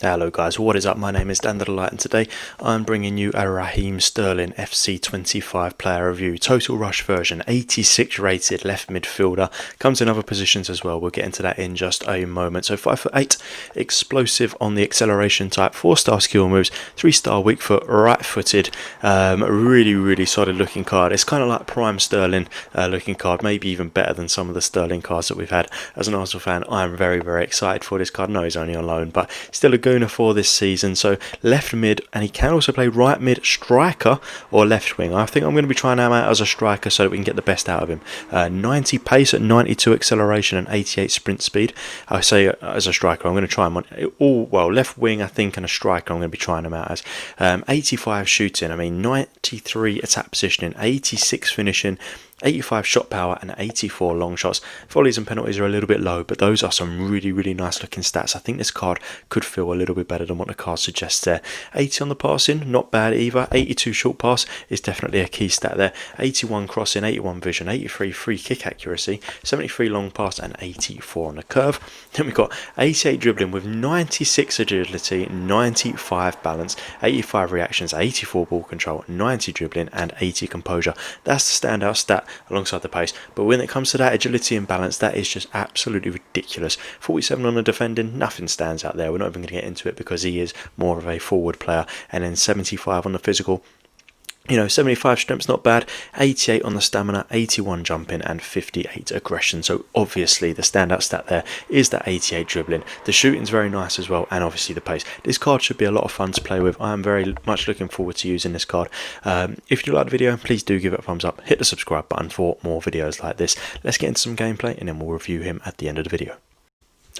Hello guys, what is up? My name is Dan the Light, and today I'm bringing you a Raheem Sterling FC25 player review. Total Rush version, 86 rated left midfielder. Comes in other positions as well. We'll get into that in just a moment. So 5'8", explosive on the acceleration type, 4-star skill moves, 3-star weak foot, right footed. Really solid looking card. It's kind of like prime Sterling looking card, maybe even better than some of the Sterling cards that we've had. As an Arsenal fan, I'm very excited for this card. No, he's only on loan, but still a good for this season. So left mid, and he can also play right mid, striker, or left wing. I think I'm going to be trying him out as a striker so that we can get the best out of him. 90 pace at 92 acceleration and 88 sprint speed. I say as a striker, I'm going to try him on left wing, I think, and a striker. I'm going to be trying him out as 85 shooting. I mean 93 attack positioning, 86 finishing, 85 shot power and 84 long shots. Volleys and penalties are a little bit low, but those are some really nice looking stats. I think this card could feel a little bit better than what the card suggests there. 80 on the passing, not bad either. 82 short pass is definitely a key stat there. 81 crossing, 81 vision, 83 free kick accuracy, 73 long pass and 84 on the curve. Then we've got 88 dribbling with 96 agility, 95 balance, 85 reactions, 84 ball control, 90 dribbling and 80 composure. That's the standout stat alongside the pace, but when it comes to that agility and balance, that is just absolutely ridiculous. 47 on the defending, nothing stands out there. We're not even going to get into it because he is more of a forward player. And then 75 on the physical. 75 strength's not bad, 88 on the stamina, 81 jumping and 58 aggression. So obviously the standout stat there is that 88 dribbling. The shooting's very nice as well, and obviously the pace. This card should be a lot of fun to play with. I am very much looking forward to using this card. If you like the video, please do give it a thumbs up, hit the subscribe button for more videos like this. Let's get into some gameplay and then we'll review him at the end of the video.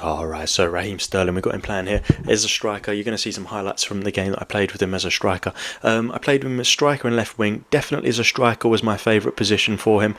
Alright, so Raheem Sterling, we've got him playing here as a striker. You're going to see some highlights from the game that I played with him as a striker. I played with him as striker and left wing. Definitely as a striker was my favourite position for him.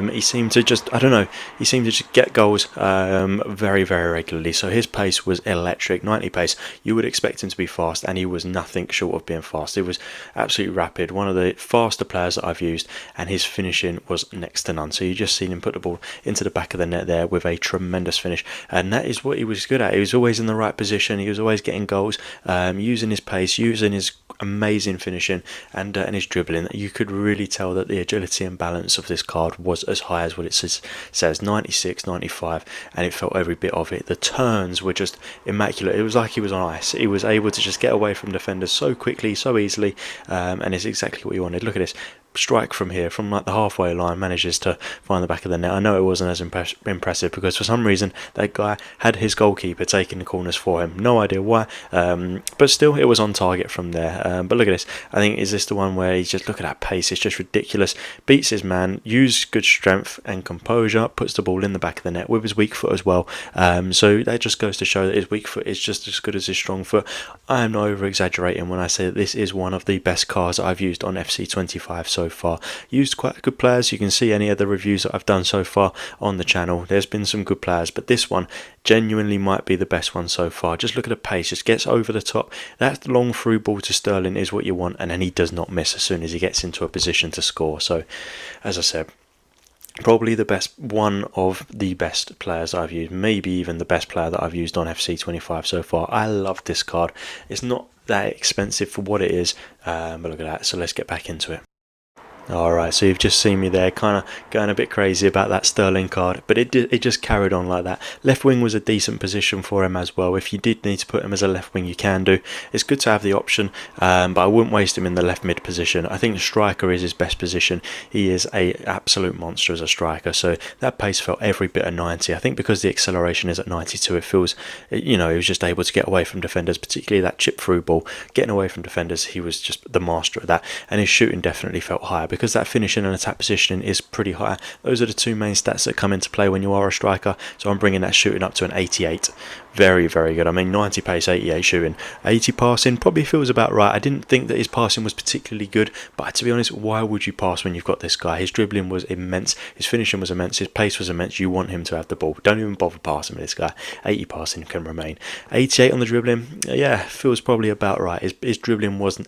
He seemed to just, he seemed to just get goals very regularly. So his pace was electric, 90 pace. You would expect him to be fast, and he was nothing short of being fast. It was absolutely rapid. One of the faster players that I've used, and his finishing was next to none. So you just seen him put the ball into the back of the net there with a tremendous finish, and that is what he was good at. He was always in the right position. He was always getting goals, using his pace, using his amazing finishing and his dribbling. You could really tell that the agility and balance of this card was as high as what it says 96, 95, and it felt every bit of it. The turns were just immaculate. It was like he was on ice. He was able to just get away from defenders so quickly, so easily, and it's exactly what you wanted. Look at this. Strike from here, from like the halfway line, manages to find the back of the net. I know it wasn't as impressive because for some reason that guy had his goalkeeper taking the corners for him. No idea why, but still it was on target from there. But look at this. I think, is this the one where he's just, look at that pace, it's just ridiculous. Beats his man, uses good strength and composure, puts the ball in the back of the net with his weak foot as well. So that just goes to show that his weak foot is just as good as his strong foot. I am not over exaggerating when I say that this is one of the best cards that I've used on FC25 so far. Used quite good players. You can see any of the reviews that I've done so far on the channel. There's been some good players, but this one genuinely might be the best one so far. Just look at the pace, just gets over the top. That long through ball to Sterling is what you want, and then he does not miss as soon as he gets into a position to score. So as I said, probably the best, one of the best players I've used, maybe even the best player that I've used on FC25 so far. I love this card. It's not that expensive for what it is, but look at that. So let's get back into it. Alright, so you've just seen me there kind of going a bit crazy about that Sterling card, but it just carried on like that. Left wing was a decent position for him as well. If you did need to put him as a left wing, you can do. It's good to have the option, but I wouldn't waste him in the left mid position. I think the striker is his best position. He is a absolute monster as a striker, so that pace felt every bit of 90. I think because the acceleration is at 92, it feels, he was just able to get away from defenders, particularly that chip through ball. Getting away from defenders, he was just the master of that, and his shooting definitely felt higher because that finishing and attack positioning is pretty high. Those are the two main stats that come into play when you are a striker, so I'm bringing that shooting up to an 88. Very good. I mean, 90 pace, 88 shooting, 80 passing probably feels about right. I didn't think that his passing was particularly good, but to be honest, why would you pass when you've got this guy? His dribbling was immense, his finishing was immense, his pace was immense. You want him to have the ball. Don't even bother passing with this guy. 80 passing can remain. 88 on the dribbling, yeah, feels probably about right. His dribbling wasn't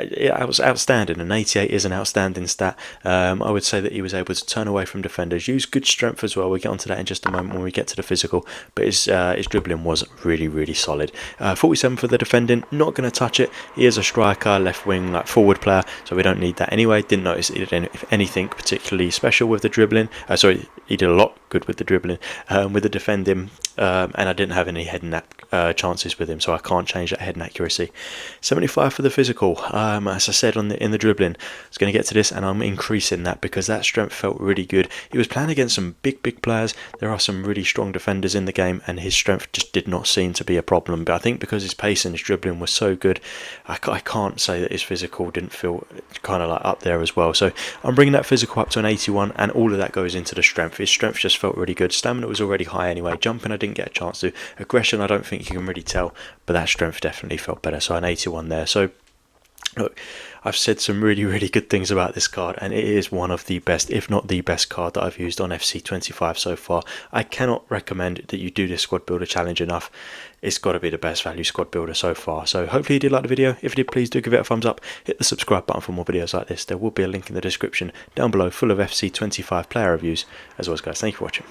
it was outstanding. An 88 is an outstanding stat. I would say that he was able to turn away from defenders, use good strength as well. We'll get onto that in just a moment when we get to the physical. But his dribbling was really, really solid. 47 for the defending. Not going to touch it. He is a striker, left wing, like forward player, so we don't need that anyway. Didn't notice he did anything particularly special with the dribbling. Sorry, he did a lot good with the dribbling. With the defending, and I didn't have any head and chances with him, so I can't change that head and accuracy. 75 for the physical. As I said in the dribbling, I was going to get to this, and I'm increasing that because that strength felt really good. He was playing against some big players. There are some really strong defenders in the game, and his strength just did not seem to be a problem. But I think because his pace and his dribbling was so good, I can't say that his physical didn't feel kind of like up there as well. So I'm bringing that physical up to an 81, and all of that goes into the strength. His strength just felt really good. Stamina was already high anyway. Jumping, I didn't get a chance to. Aggression, I don't think you can really tell, but that strength definitely felt better. So an 81 there. So look, I've said some really good things about this card, and it is one of the best, if not the best card that I've used on FC25 so far. I cannot recommend that you do this squad builder challenge enough. It's got to be the best value squad builder so far. So hopefully you did like the video. If you did, please do give it a thumbs up. Hit the subscribe button for more videos like this. There will be a link in the description down below full of FC25 player reviews. As always, guys, thank you for watching.